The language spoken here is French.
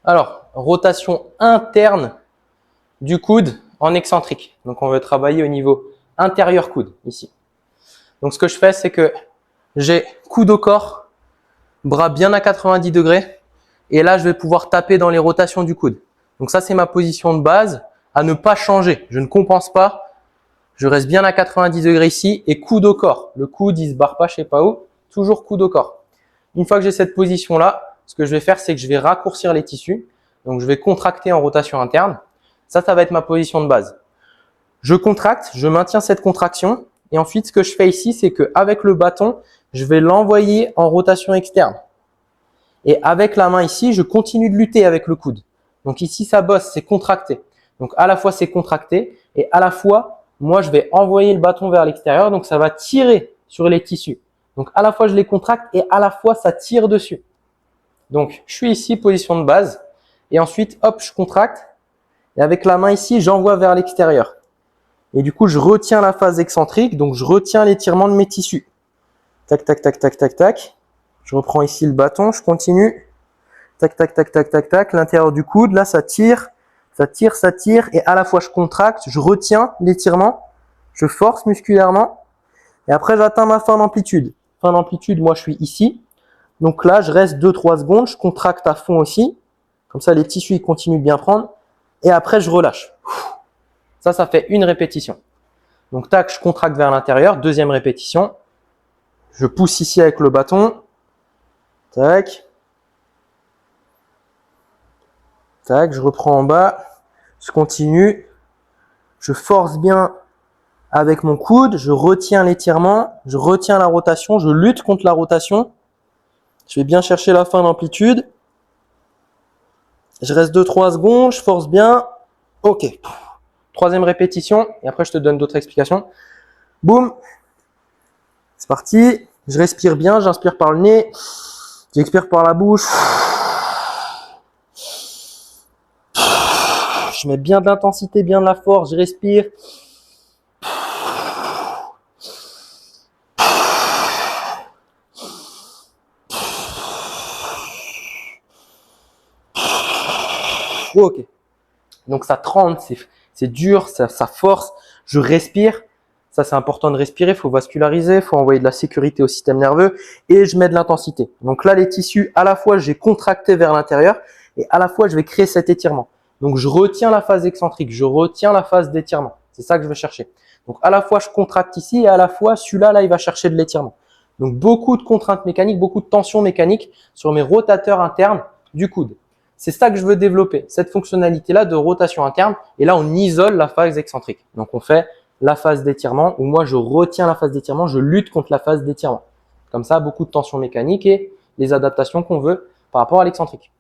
Alors, rotation interne du coude en excentrique. Donc, on veut travailler au niveau intérieur coude, ici. Donc, ce que je fais, c'est que j'ai coude au corps, bras bien à 90 degrés. Et là, je vais pouvoir taper dans les rotations du coude. Donc, ça, c'est ma position de base à ne pas changer. Je ne compense pas. Je reste bien à 90 degrés ici et coude au corps. Le coude, il se barre pas, je sais pas où. Toujours coude au corps. Une fois que j'ai cette position-là, ce que je vais faire, c'est que je vais raccourcir les tissus. Donc, je vais contracter en rotation interne. Ça va être ma position de base. Je contracte, je maintiens cette contraction. Et ensuite, ce que je fais ici, c'est qu'avec le bâton, je vais l'envoyer en rotation externe. Et avec la main ici, je continue de lutter avec le coude. Donc ici, ça bosse, c'est contracté. Donc à la fois, c'est contracté et à la fois, moi, je vais envoyer le bâton vers l'extérieur. Donc ça va tirer sur les tissus. Donc à la fois, je les contracte et à la fois, ça tire dessus. Donc je suis ici, position de base. Et ensuite, hop, je contracte. Et avec la main ici, j'envoie vers l'extérieur. Et du coup, je retiens la phase excentrique. Donc je retiens l'étirement de mes tissus. Tac, tac, tac, tac, tac, tac. Je reprends ici le bâton, je continue. Tac, tac, tac, tac, tac, tac. L'intérieur du coude, là, ça tire, ça tire, ça tire. Et à la fois, je contracte, je retiens l'étirement, je force musculairement. Et après, j'atteins ma fin d'amplitude. Fin d'amplitude, moi, je suis ici. Donc là, je reste 2-3 secondes, je contracte à fond aussi. Comme ça, les tissus, ils continuent de bien prendre. Et après, je relâche. Ça fait une répétition. Donc, tac, je contracte vers l'intérieur. Deuxième répétition. Je pousse ici avec le bâton. Tac. Tac, je reprends en bas. Je continue. Je force bien avec mon coude. Je retiens l'étirement. Je retiens la rotation. Je lutte contre la rotation. Je vais bien chercher la fin d'amplitude. Je reste 2-3 secondes. Je force bien. Ok. Troisième répétition. Et après, je te donne d'autres explications. Boum. C'est parti. Je respire bien. J'inspire par le nez. J'expire par la bouche. Je mets bien de l'intensité, bien de la force. Je respire. Ok. Donc ça tremble, c'est dur, ça force. Je respire. Ça, c'est important de respirer. Il faut vasculariser. Il faut envoyer de la sécurité au système nerveux. Et je mets de l'intensité. Donc là, les tissus, à la fois, j'ai contracté vers l'intérieur. Et à la fois, je vais créer cet étirement. Donc, je retiens la phase excentrique. Je retiens la phase d'étirement. C'est ça que je vais chercher. Donc, à la fois, je contracte ici. Et à la fois, celui-là, là, il va chercher de l'étirement. Donc, beaucoup de contraintes mécaniques, beaucoup de tensions mécaniques sur mes rotateurs internes du coude. C'est ça que je veux développer. Cette fonctionnalité-là de rotation interne. Et là, on isole la phase excentrique. Donc, on fait la phase d'étirement où moi je retiens la phase d'étirement, je lutte contre la phase d'étirement. Comme ça, beaucoup de tension mécanique et les adaptations qu'on veut par rapport à l'excentrique.